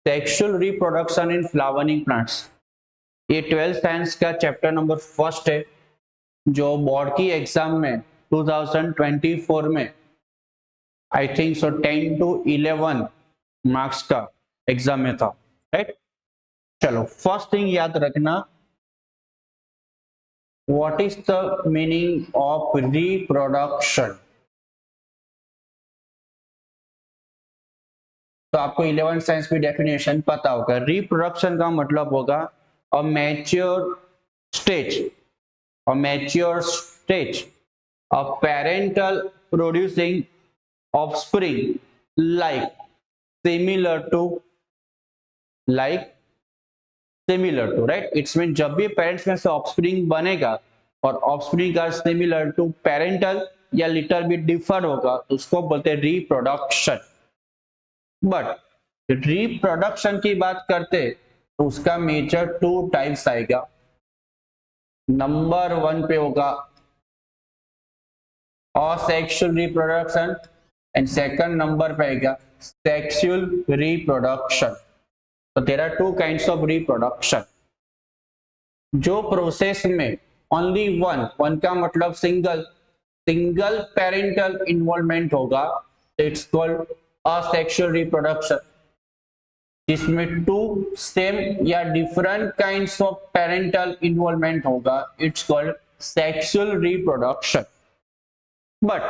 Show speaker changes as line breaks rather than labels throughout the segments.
Sexual reproduction in flowering plants, ये 12th science का chapter number first है जो बोर्ड की एग्जाम में 2024 में I think so 10 to 11 marks का एग्जाम में था, राइट। चलो फर्स्ट थिंग याद रखना, what is the meaning of reproduction. तो आपको 11th साइंस की डेफिनेशन पता होगा। रिप्रोडक्शन का मतलब होगा a mature stage, a mature stage of parental producing offspring like similar to like similar to right, it's mean जब भी पेरेंट्स में से ऑफस्प्रिंग बनेगा और ऑफस्प्रिंग का सिमिलर टू पेरेंटल या लिटिल बिट डिफर होगा तो उसको बोलते हैं रिप्रोडक्शन। बट रिप्रोडक्शन की बात करते तो उसका मेजर टू टाइप्स आएगा। नंबर वन पे होगा asexual reproduction and second number पे आएगा सेक्सुअल रिप्रोडक्शन। तो there are two kinds of reproduction. जो प्रोसेस में ओनली वन का मतलब सिंगल पेरेंटल इन्वॉल्वमेंट होगा इट्स कॉल्ड असेक्सुअल रिप्रोडक्शन। जिसमें टू सेम या different kinds of parental involvement होगा it's called sexual reproduction. But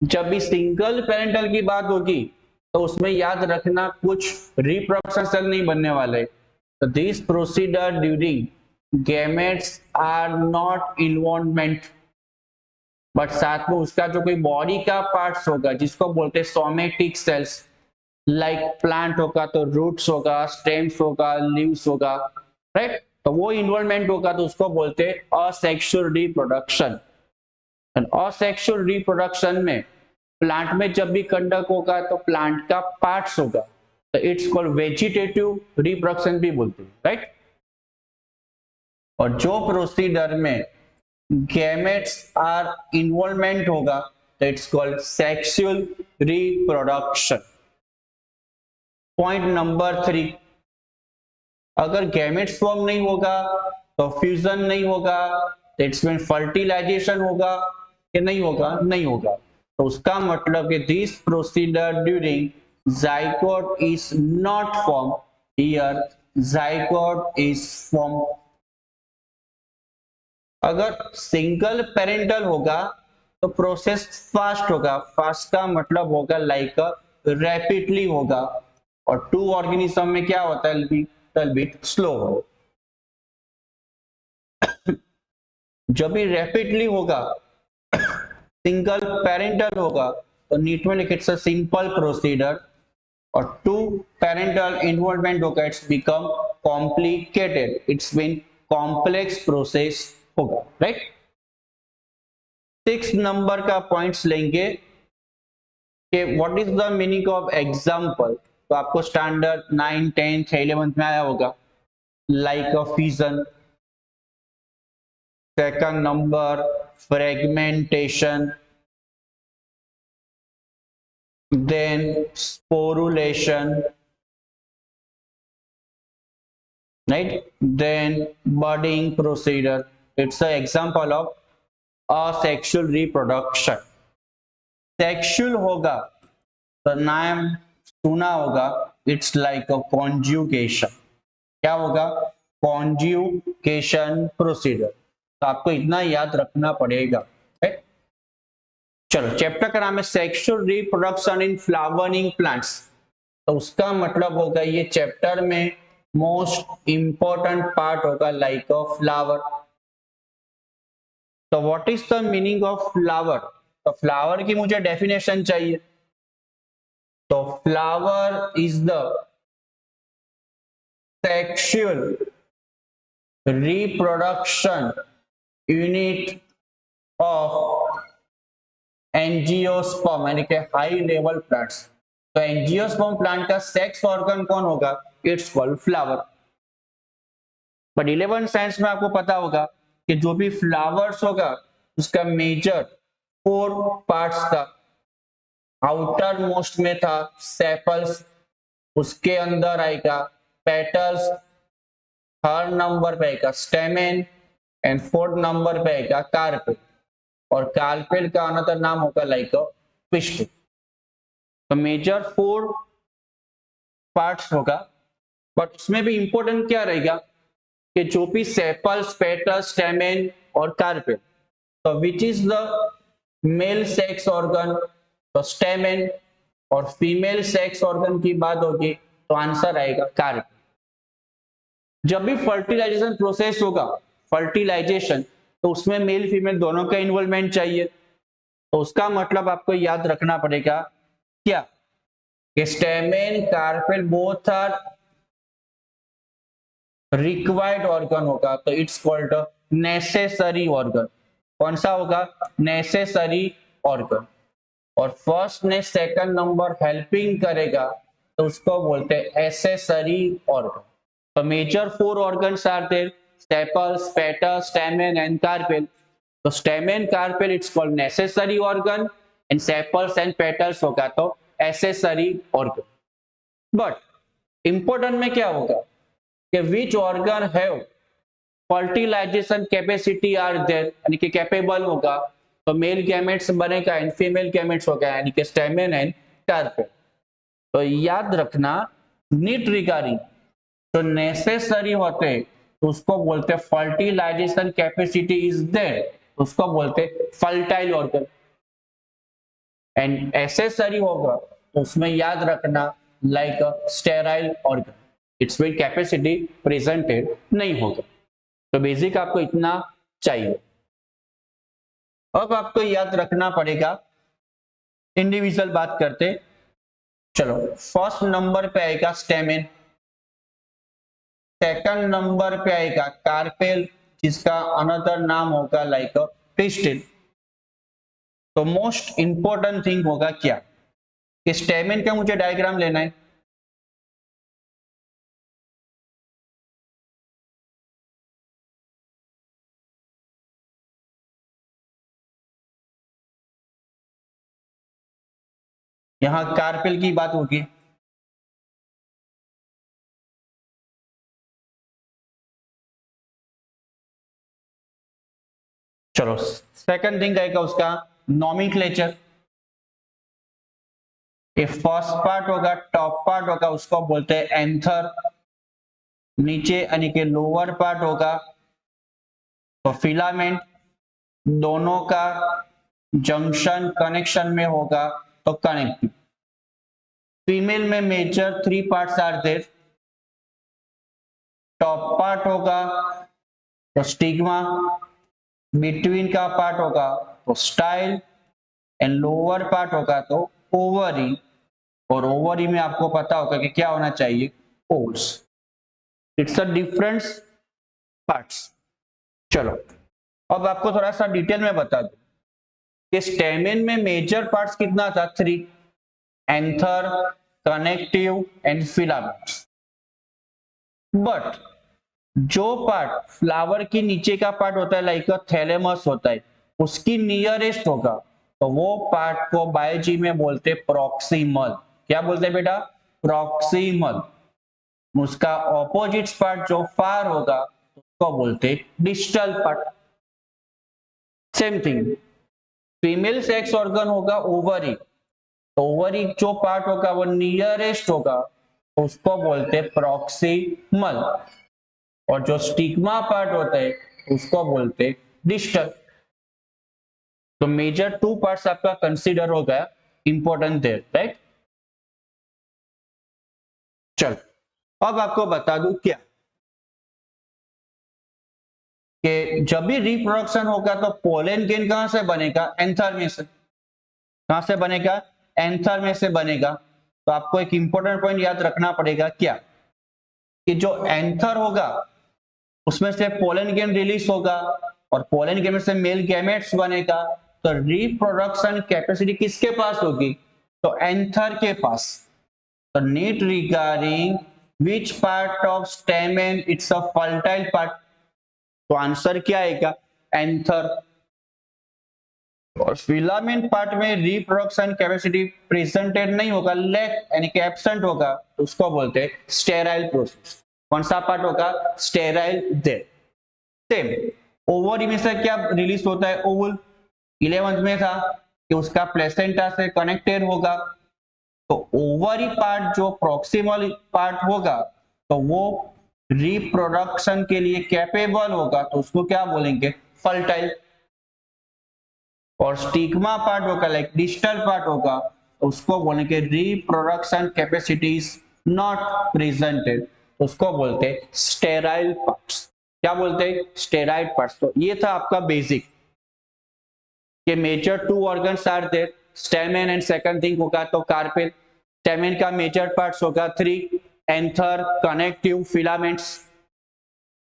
जब भी सिंगल पेरेंटल की बात होगी तो उसमें याद रखना कुछ रिप्रोडक्शन सेल नहीं बनने वाले। तो this procedure during gametes are not involvement, but साथ में उसका जो कोई बॉडी का पार्ट्स होगा जिसको बोलते हैं सोमेटिक सेल्स, लाइक प्लांट होगा तो रूट्स होगा, स्टेम्स होगा, लीव्स होगा, राइट। तो वो इन्वॉल्वमेंट होगा तो उसको बोलते हैं असेक्सुअल रिप्रोडक्शन। असेक्सुअल रिप्रोडक्शन में प्लांट में जब भी कंडक्ट होगा तो प्लांट का पार्ट्स होगा तो इट्स कॉल्ड वेजिटेटिव रिप्रोडक्शन भी बोलते हैं, राइट। और जो प्रोसीजर में गैमेट्स आर इन्वॉल्वमेंट होगा तो it's called sexual reproduction. Point number 3, अगर गैमेट्स फॉर्म नहीं होगा तो फ्यूजन नहीं होगा तो इट्स मीन फर्टिलाइजेशन होगा कि नहीं होगा, नहीं होगा। तो उसका मतलब कि this procedure during zygote is not form, here zygote is form. अगर सिंगल पेरेंटल होगा तो प्रोसेस फास्ट होगा, फास्ट का मतलब होगा लाइक रैपिडली होगा, और टू ऑर्गेनिज्म में क्या होता है लिटिल बिट स्लो हो। जब भी रैपिडली होगा सिंगल पेरेंटल होगा तो नीट में लिखे इट्स अ सिंपल प्रोसीजर, और टू पेरेंटल इन्वॉल्वमेंट होगा it's become complicated, it's mean complex process होगा, राइट। 6 नंबर का पॉइंट्स लेंगे कि what is the meaning of example. तो आपको स्टैंडर्ड 9, 10, 11 में आया होगा, like a fusion. Second number fragmentation, then sporulation, right, then budding procedure. It's an example of asexual reproduction. Sexual होगा तो नाम सुना होगा, इट्स लाइक अ कॉन्जुगेशन। क्या होगा? Conjugation procedure. तो आपको इतना याद रखना पड़ेगा, right? चलो चैप्टर का नाम है sexual reproduction in flowering plants. तो उसका मतलब होगा ये चैप्टर में मोस्ट इंपॉर्टेंट पार्ट होगा लाइक ऑफ फ्लावर। तो what is the meaning of flower? तो फ्लावर की मुझे डेफिनेशन चाहिए। तो flower is the sexual reproduction unit of angiosperm यानी कि हाई लेवल प्लांट्स। तो एंजियोस्पर्म प्लांट का सेक्स ऑर्गन कौन होगा? It's called flower. But 11 science में आपको पता होगा कि जो भी फ्लावर्स होगा उसका मेजर 4 पार्ट्स था। आउटर मोस्ट में था सेपल्स, उसके अंदर आएगा पेटल्स, थर्ड नंबर पे आएगा स्टेमेन एंड फोर्थ नंबर पे आएगा कार्पेल, और कार्पेल का अनदर नाम होगा लाइक पिस्टिल। तो मेजर 4 पार्ट्स होगा, बट उसमें भी इंपॉर्टेंट क्या रहेगा कि जो भी सेपल्स, पेटल्स, स्टेमेन और कार्पेल, तो which is the male sex organ, तो स्टेमेन, और फीमेल सेक्स ऑर्गन की बात होगी तो आंसर आएगा कार्पेल। जब भी फर्टिलाइजेशन प्रोसेस होगा, फर्टिलाइजेशन, तो उसमें मेल फीमेल दोनों का इन्वॉल्वमेंट चाहिए, तो उसका मतलब आपको याद रखना पड़ेगा क्या कि stamen, carpel both are required organ होगा, तो इट्स कॉल्ड नेसेसरी ऑर्गन। कौन सा होगा? Necessary organ. और फर्स्ट ने सेकंड नंबर हेल्पिंग करेगा तो उसको बोलते हैं एसेसरी ऑर्गन। तो major 4 organs are there, sepals, petals, stamen and carpel. तो stamen, carpel it's called necessary organ, and sepals and petals होगा तो एसेसरी ऑर्गन। बट इंपॉर्टेंट में क्या होगा कि which organ have fertilisation capacity are there, यानी कि कैपेबल होगा, तो मेल गैमेट्स बनेगा एंड फीमेल गैमेट्स होगा, यानी कि स्टेमेन एंड कार्पेल। तो याद रखना नीट रिगार्डिंग तो नेसेसरी होते तो उसको बोलते फर्टिलाइजेशन कैपेसिटी इज देयर, उसको बोलते फर्टाइल ऑर्गन। एंड एसेसरी होगा तो उसमें याद रखना like sterile organ, it's will capacity presented नहीं होगा। तो बेसिक आपको इतना चाहिए। अब आपको याद रखना पड़ेगा, इंडिविजुअल बात करते, चलो फर्स्ट नंबर पे आएगा स्टेमेन, सेकंड नंबर पे आएगा कार्पेल, जिसका अनदर नाम होगा लाइक पिस्टिल। तो मोस्ट इंपॉर्टेंट थिंग होगा क्या कि स्टेमेन का मुझे डायग्राम लेना है। यहां कार्पेल की बात होगी, चलो सेकंड थिंग आएगा उसका नॉमेनक्लेचर। ये फर्स्ट पार्ट होगा, टॉप पार्ट होगा, उसको बोलते हैं एंथर। नीचे यानी कि लोअर पार्ट होगा तो फिलामेंट, दोनों का जंक्शन कनेक्शन में होगा तो कनेक्टिव। फीमेल में major 3 parts are there, top part होगा तो स्टिग्मा, बिटवीन का पार्ट होगा तो स्टाइल, एंड लोअर पार्ट होगा तो ओवरी। और ओवरी में आपको पता होगा कि क्या होना चाहिए, obs. It's a different parts. चलो अब आपको थोड़ा सा डिटेल में बता दूं कि स्टेमेन में मेजर पार्ट्स कितना था, 3, anther, connective and filaments. But जो पार्ट फ्लावर के नीचे का पार्ट होता है लाइक थैलेमस होता है, उसकी नियरेस्ट होगा तो वो पार्ट को बायोलॉजी में बोलते प्रॉक्सिमल। क्या बोलते हैं बेटा? प्रॉक्सिमल। उसका ऑपोजिट पार्ट जो फार होगा उसको बोलते distal part. Same thing, female sex organ होगा ओवरी, तो ओवरी जो पार्ट होगा वो नियरेस्ट होगा, उसको बोलते प्रॉक्सिमल। और जो स्टिग्मा पार्ट होता है उसको बोलते डिस्टल। तो मेजर 2 पार्ट्स आपका कंसीडर हो गया, इंपॉर्टेंट देयर, राइट। चल अब आपको बता दूं क्या कि जब भी रिप्रोडक्शन होगा तो पोलन ग्रेन कहां से बनेगा, एंथर में से। कहां से बनेगा? एंथर में से बनेगा। तो आपको एक इंपॉर्टेंट पॉइंट याद रखना पड़ेगा क्या कि जो एंथर होगा उसमें से पोलन ग्रेन रिलीज होगा, और पोलन ग्रेन में से मेल गैमेट्स बनेगा। तो रिप्रोडक्शन कैपेसिटी किसके पास होगी? तो एंथर के पास। तो NEET regarding which part of stamen it's a fertile part, तो आंसर क्या आएगा? एंथर। और फिलामेंट पार्ट में रिप्रोडक्शन कैपेसिटी प्रेजेंटेड नहीं होगा, लैक यानी कि एब्सेंट होगा, तो उसको बोलते हैं स्टेराइल प्रोसेस। कौन सा पार्ट होगा? स्टेराइल देर। सेम ओवरी में से क्या रिलीज होता है? ओवुल। 11th में था कि उसका प्लेसेंटा से कनेक्टेड होगा, तो ओवरी पार्ट जो प्रॉक्सिमल पार्ट होगा तो वो रिप्रोडक्शन के लिए कैपेबल होगा, तो उसको क्या बोलेंगे? फर्टाइल। और स्टिग्मा पार्ट होगा, लाइक डिस्टल पार्ट होगा, तो उसको बोलेंगे reproduction capacity is not presented, उसको बोलते हैं स्टेराइल पार्ट्स। क्या बोलते हैं? Sterile parts. तो ये था आपका बेसिक कि major two organs are there, stamen and second thing होगा तो कार्पेल। स्टेमेन का मेजर पार्ट्स होगा 3, एंथर, कनेक्टिव, फिलामेंट्स।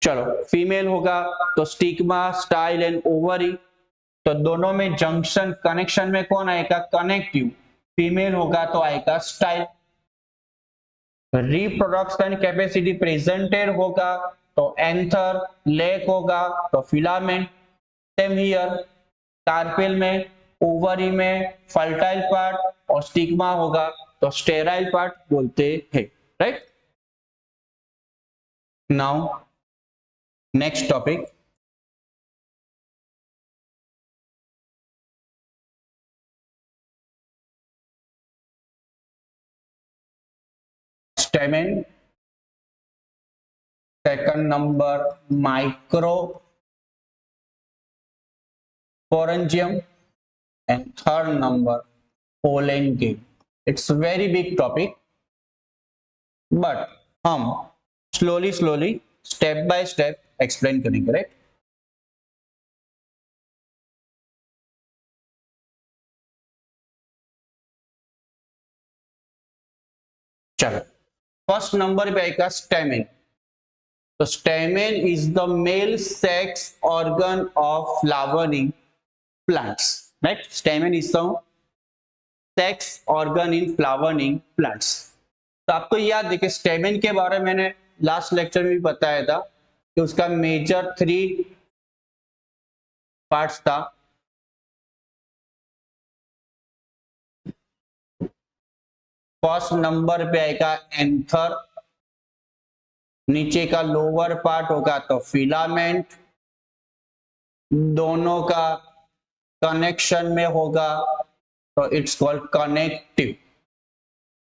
चलो फीमेल होगा तो स्टिग्मा, स्टाइल एंड ओवरी। तो दोनों में जंक्शन कनेक्शन में कौन आएगा? कनेक्टिव। फीमेल होगा तो आएगा स्टाइल। रिप्रोडक्शन कैपेसिटी प्रेजेंटेड होगा तो एंथर, लेक होगा तो फिलामेंट। सेम हियर, कार्पेल में, ओवरी में फर्टाइल पार्ट और स्टिग्मा होगा तो स्टेराइल पार्ट बोलते हैं। Right, now next topic, stamen. Second number micro sporangium, and third number pollen game. It's a very big topic, but हम slowly step by step explain करेंगे, right? चलो first number पे आएगा stamen. तो stamen is the male sex organ of flowering plants, right? Stamen is the sex organ in flowering plants. तो आपको याद है कि स्टेमेन के बारे में मैंने लास्ट लेक्चर में भी बताया था कि उसका मेजर 3 पार्ट्स था। फर्स्ट नंबर पे आएगा एंथर, नीचे का लोअर पार्ट होगा तो फिलामेंट, दोनों का कनेक्शन में होगा तो इट्स कॉल्ड कनेक्टिव।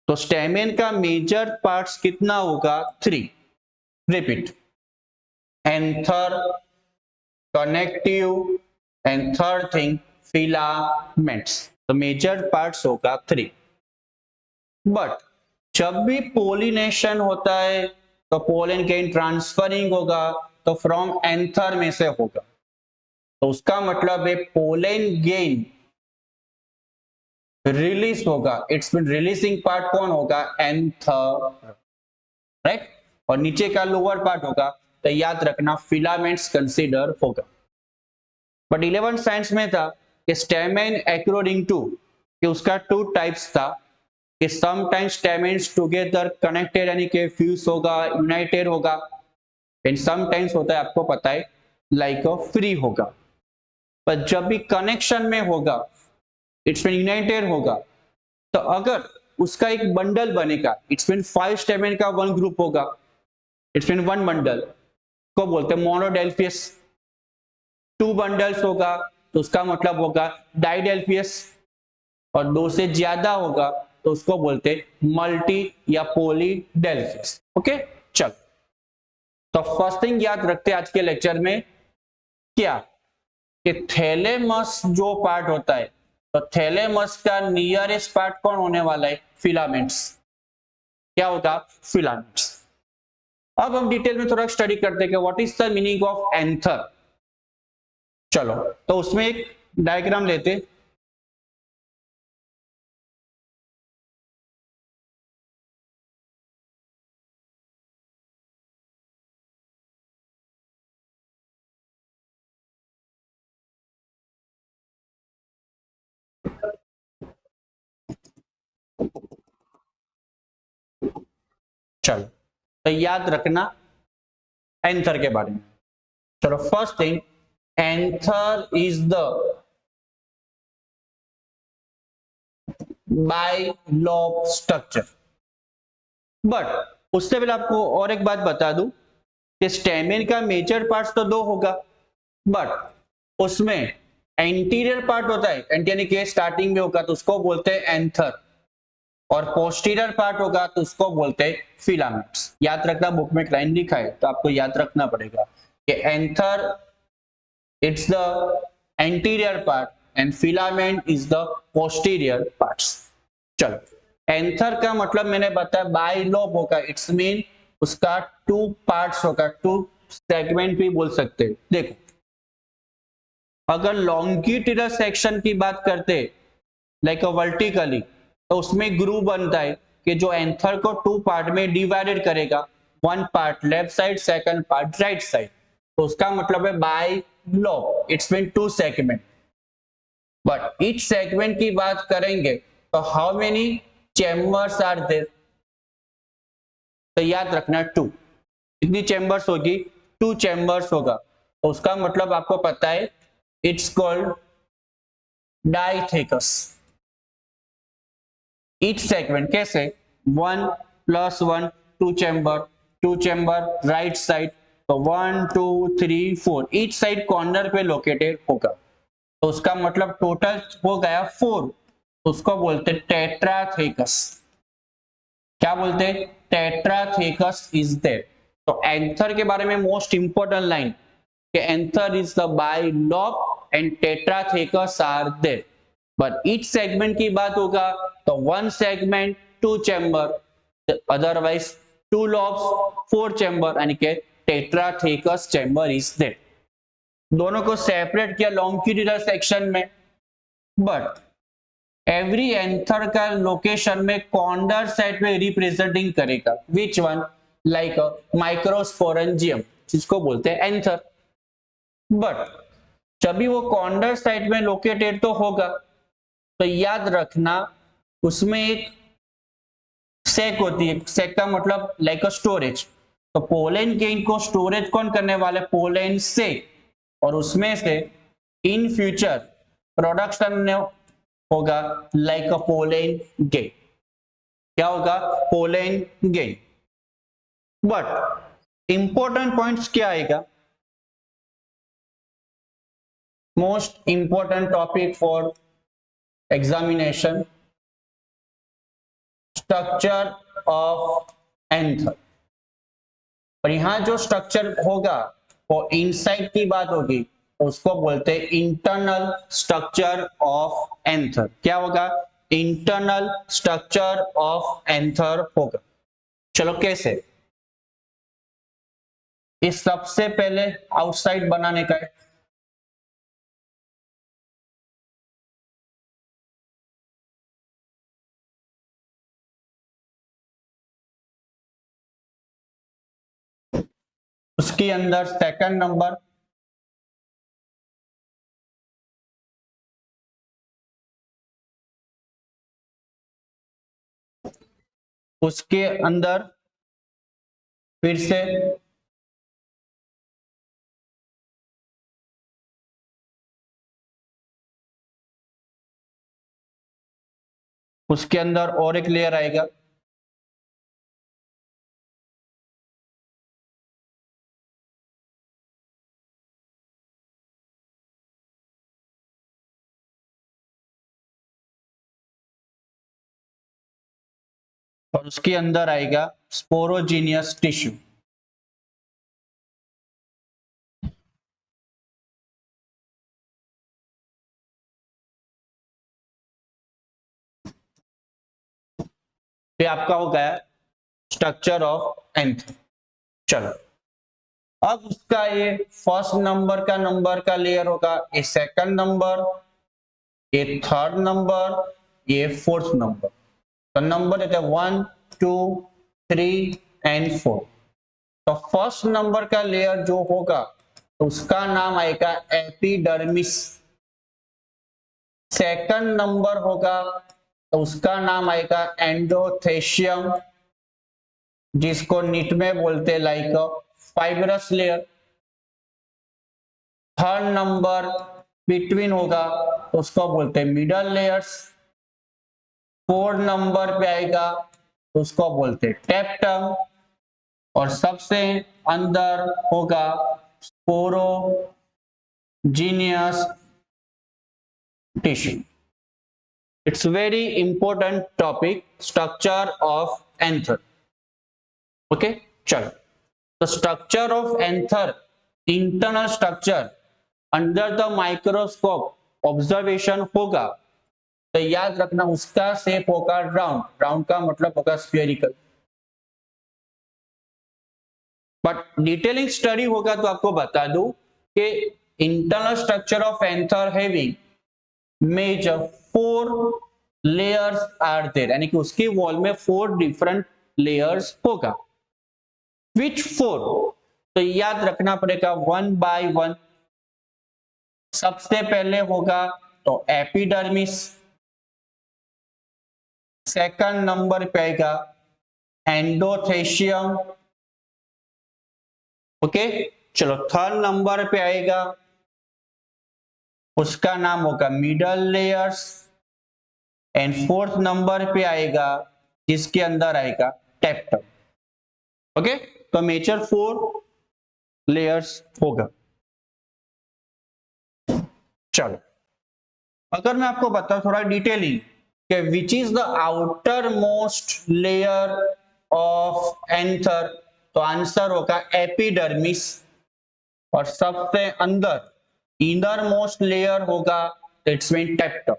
तो स्टेमेन का मेजर पार्ट्स कितना होगा? 3। Repeat, anther, connective and third thing filaments. तो मेजर पार्ट्स होगा 3। बट जब भी पोलिनेशन होता है तो पोलन गेन ट्रांसफरिंग होगा तो फ्रॉम एंथर में से होगा, तो उसका मतलब है पोलन गेन रिलीज होगा। इट्स मीन रिलीजिंग पार्ट कौन होगा? Anther, right? और नीचे का लोअर पार्ट होगा तो याद रखना फिलामेंट्स कंसीडर होगा। बट 11th साइंस में था कि स्टेमेन अकॉर्डिंग टू कि उसका 2 टाइप्स था कि समटाइम्स स्टेमेन्स टुगेदर कनेक्टेड यानी कि फ्यूज होगा, यूनाइटेड होगा, एंड समटाइम्स होता है आपको पता है लाइक फ्री होगा। पर जब भी कनेक्शन में होगा इट्स मीन यूनाइटेड होगा, तो अगर उसका एक बंडल बनेगा इट्स मीन 5 स्टेमेन का 1 ग्रुप होगा, इट्स मीन 1 बंडल को बोलते हैं मोनोडेल्फियस। 2 बंडल्स होगा तो उसका मतलब होगा डाइडेल्फियस, और 2 से ज्यादा होगा तो उसको बोलते हैं मल्टी या पॉलीडेल्फियस। ओके, चल तो फर्स्ट थिंग याद रखते हैं आज के लेक्चर में क्या कि थैलेमस जो पार्ट होता है, तो थैलेमस का नियरेस्ट पार्ट कौन होने वाला है? फिलामेंट्स। क्या होगा? फिलामेंट्स। अब हम डिटेल में थोड़ा स्टडी करते हैं कि what is the meaning of anther. चलो तो उसमें एक डायग्राम लेते। चलो तो याद रखना एंथर के बारे में। चलो first thing, anther is the bilobe structure. But उससे पहले आपको और एक बात बता दूं कि स्टेमिन का मेजर पार्ट्स तो दो होगा, बट उसमें एंटीरियर पार्ट होता है, यानी कि स्टार्टिंग में होगा तो उसको बोलते हैं एंथर, और पोस्टीरियर पार्ट होगा तो उसको बोलते हैं फिलामेंट्स। याद रखना, बुक में एक लाइन लिखा है तो आपको याद रखना पड़ेगा कि anther it's the anterior part and filament is the posterior parts. चलो, एंथर का मतलब मैंने बताया बाइलोब होगा, इट्स मीन उसका टू पार्ट्स होगा, टू सेगमेंट भी बोल सकते हैं। देखो, अगर लॉन्गिट्यूडनल सेक्शन की बात करते लाइक वर्टिकली, तो उसमें ग्रुप बनता है कि जो एंथर को टू पार्ट में डिवाइडेड करेगा, one part left side, second part right side, तो उसका मतलब है bilobe, it's mean two segment. But each segment की बात करेंगे तो how many chambers are there, तो याद रखना टू। कितनी चैम्बर्स होगी? टू चैम्बर्स होगा, तो उसका मतलब आपको पता है it's called dithecous. Each segment कैसे? One plus one, two chamber right side, तो 1 2 3 4 ईच साइड कॉर्नर पे लोकेटेड होगा, तो उसका मतलब टोटल हो गया 4, उसको बोलते टेट्राथेकस। क्या बोलते हैं? Tetrathecous is there. तो एंथर के बारे में मोस्ट इंपोर्टेंट लाइन कि anther is the bilobe and tetrathecous are there. But each segment की बात होगा तो one segment two chamber, otherwise two lobes four chamber, यानी कि टेट्राथेकस चैम्बर इज देयर। दोनों को सेपरेट किया लॉन्गिट्यूडनल सेक्शन में, बट एवरी एंथर का लोकेशन में कॉर्नर साइड में रिप्रेजेंटिंग करेगा, विच वन? लाइक माइक्रोस्पोरेंजियम, जिसको बोलते हैं एंथर। बट जब भी वो कॉर्नर साइड में लोकेटेड तो होगा, तो याद रखना उसमें एक सेक होती है, सेक का मतलब लाइक अ स्टोरेज, तो पोलन गेन को स्टोरेज कौन करने वाले? पोलन से, और उसमें से इन फ्यूचर प्रोडक्शन होगा लाइक अ पोलन गेन। क्या होगा? Pollen gain. But important points क्या आएगा? Most important topic for examination, structure of anther. और यहां जो स्ट्रक्चर होगा वो इनसाइड की बात होगी, उसको बोलते हैं इंटरनल स्ट्रक्चर ऑफ एंथर। क्या होगा? इंटरनल स्ट्रक्चर ऑफ एंथर होगा। चलो कैसे? इस सबसे पहले आउटसाइड बनाने का है। उसके अंदर सेकंड नंबर, उसके अंदर फिर से उसके अंदर और एक लेयर आएगा, और उसके अंदर आएगा स्पोरोजीनियस टिश्यू। ये आपका हो गया स्ट्रक्चर ऑफ एंथर। चलो, अब उसका ये फर्स्ट नंबर का लेयर होगा, ये सेकंड नंबर, ये थर्ड नंबर, ये फोर्थ नंबर। तो नंबर देते हैं 1 2 3 एंड 4। तो फर्स्ट नंबर का लेयर जो होगा तो उसका नाम आएगा एपिडर्मिस। सेकंड नंबर होगा तो उसका नाम आएगा एंडोथेशियम, जिसको नीट में बोलते हैं like fibrous layer. Third number between होगा तो उसको बोलते हैं मिडल लेयर्स। 4 नंबर पे आएगा उसको बोलते हैं टेप्टम, और सबसे अंदर होगा sporogenous tissue. It's very important topic, structure of anther. Okay, चलो, तो structure of anther, internal structure under the microscope observation होगा तो याद रखना उसका शेप होगा राउंड, राउंड का मतलब होगा स्फेरिकल। बट डिटेलिंग स्टडी होगा तो आपको बता दूं कि internal structure of anther having major 4 layers are there, यानी कि उसकी वॉल में 4 डिफरेंट लेयर्स होगा। विच 4? तो याद रखना पड़ेगा 1 बाय 1। सबसे पहले होगा तो एपिडर्मिस, सेकंड नंबर पे आएगा एंडोथेशियम, ओके, चलो थर्ड नंबर पे आएगा उसका नाम होगा middle layers, and fourth number पे आएगा जिसके अंदर आएगा टेप्टम। ओके, तो मेजर 4 लेयर्स होगा। चलो, अगर मैं आपको बताऊं थोड़ा डिटेलिंग कि which is the outer most layer of anther, तो आंसर होगा एपिडर्मिस, और सबसे अंदर इनर मोस्ट लेयर होगा इट्स मीन टेप्टम।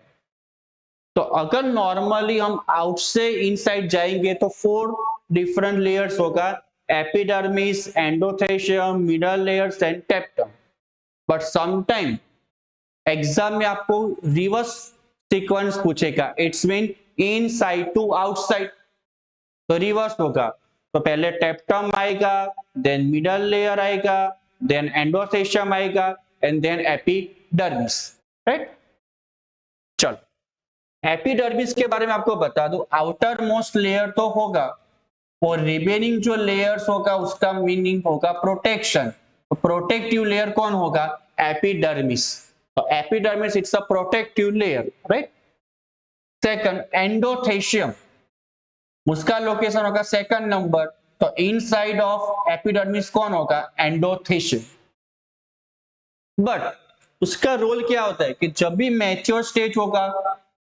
तो अगर नॉर्मली हम आउट से इनसाइड जाएंगे तो 4 डिफरेंट लेयर्स होगा, epidermis, endothecium, middle layers and tapetum. But sometime exam में आपको रिवर्स सीक्वेंस पूछेगा, it's mean inside to outside, तो रिवर्स होगा। तो पहले टेप्टम आएगा, देन मिडल लेयर आएगा, देन एंडोथेशियम आएगा, एंड देन एपिडर्मिस, राइट। चलो, एपिडर्मिस के बारे में आपको बता दूं, आउटर मोस्ट लेयर तो होगा, और रिमेनिंग जो लेयर्स होगा उसका मीनिंग होगा प्रोटेक्शन। तो प्रोटेक्टिव लेयर कौन होगा? एपिडर्मिस। तो epidermis it's a protective layer, right. Second, endothecium, उसका लोकेशन होगा सेकंड नंबर, तो इनसाइड ऑफ एपिडर्मिस कौन होगा? एंडोथेशियम। बट उसका रोल क्या होता है कि जब भी मैच्योर स्टेज होगा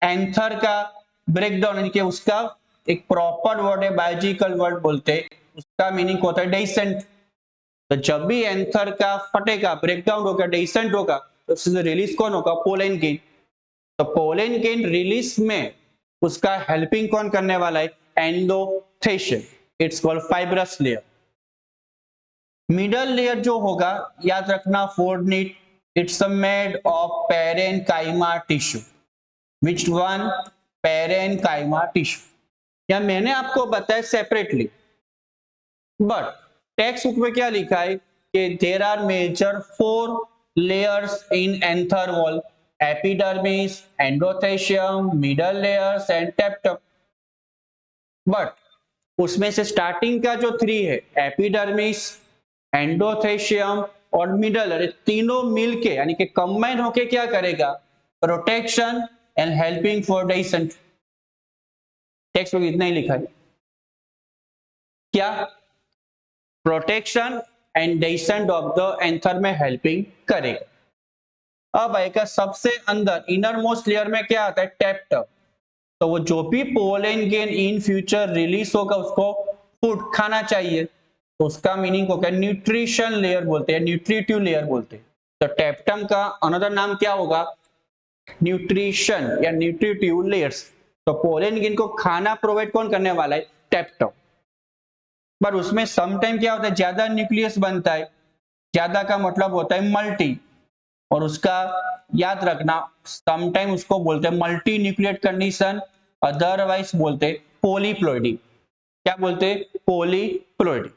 एंथर का ब्रेकडाउन, यानी कि उसका एक प्रॉपर वर्ड है, बायोलॉजिकल वर्ड बोलते हैं, उसका मीनिंग होता है डेसेंट। तो जब भी एंथर का फटेगा, ब्रेकडाउन होगा, डेसेंट होगा, तो उससे रिलीज कौन होगा? Pollen grain. तो पोलन गेन रिलीज में उसका हेल्पिंग कौन करने वाला है? Endothecium. It's called fibrous layer. Middle layer जो होगा, याद रखना for NEET, it's made of parenchyma tissue. Which one? Parenchyma tissue. या मैंने आपको बताया सेपरेटली, बट टेक्स्ट बुक में क्या लिखा है कि there are major 4 layers in anther wall, epidermis, endothecium, middle layers and tapetum. But उसमें से स्टार्टिंग का जो 3 है, एपिडर्मिस, एंडोथेशियम और मिडल लेयर, तीनों मिलके यानी कि कंबाइन होके क्या करेगा? Protection and helping for descent. Text book इतना ही लिखा है, क्या? Protection and descent of the anther में हेल्पिंग करेगा। अब आएगा सबसे अंदर इनर मोस्ट लेयर में क्या आता है? टेप्टम। तो वो जो भी pollen gain in future release होगा उसको फूड खाना चाहिए, तो उसका मीनिंग होगा न्यूट्रिशन लेयर बोलते हैं, न्यूट्रिटिव लेयर बोलते हैं। तो टेप्टम का अनदर नाम क्या होगा? न्यूट्रिशन या न्यूट्रिटिव लेयर्स। तो पोलन गेन को खाना प्रोवाइड कौन करने वाला है? टेप्टम। पर उसमें सम टाइम क्या होता है? ज्यादा न्यूक्लियस बनता है, ज्यादा का मतलब होता है मल्टी, और उसका याद रखना सम टाइम उसको बोलते हैं मल्टी न्यूक्लिएट कंडीशन, अदरवाइज बोलते हैं पॉलीप्लॉइडी। क्या बोलते हैं? पॉलीप्लॉइडी।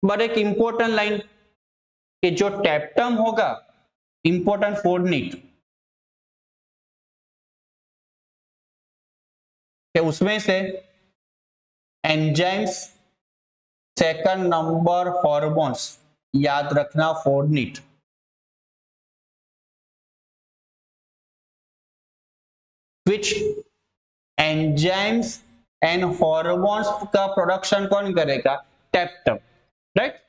बट एक इंपॉर्टेंट लाइन कि जो टेप्टम होगा, इंपॉर्टेंट फोर्डनीट, कि उसमें से एंजाइम्स, सेकंड नंबर हॉर्मोन्स, याद रखना फोर्डनीट, which एंजाइम्स एंड हॉर्मोन्स का प्रोडक्शन कौन करेगा? टेप्टम, राइट।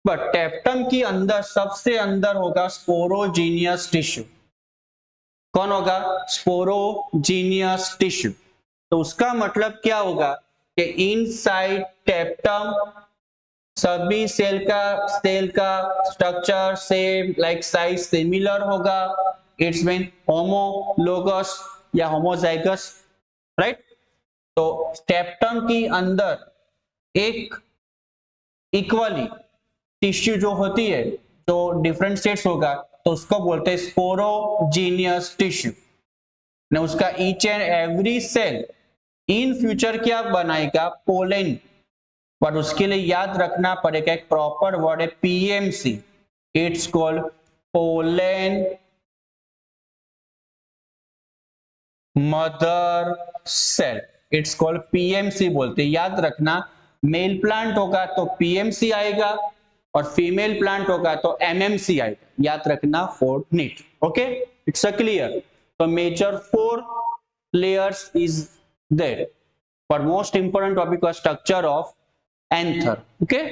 बट टेप्टम की अंदर सबसे अंदर होगा स्पोरोजीनियस टिश्यू। कौन होगा? Sporogenous tissue. तो उसका मतलब क्या होगा कि इनसाइड टेप्टम सभी सेल का structure same like size similar होगा। इट्स मीन होमोलोगस या होमोजाइगस, राइट। तो टेप्टम की अंदर एक इक्वली टिश्यू जो होती है, जो डिफरेंट स्टेट्स होगा, तो उसको बोलते हैं स्पोरोजीनियस टिश्यू। ने उसका each and every cell in future क्या बनाएगा? पोलेन। पर उसके लिए याद रखना पड़ेगा एक प्रॉपर वर्ड है PMC. It's called pollen mother cell. It's called PMC बोलते हैं। याद रखना, मेल प्लांट होगा तो पीएमसी आएगा और फीमेल प्लांट होगा तो एमएमसी आएगा। याद रखना for NEET. Okay, it's a clear. तो major 4 layers is there, but most important topic was structure of anther. Okay,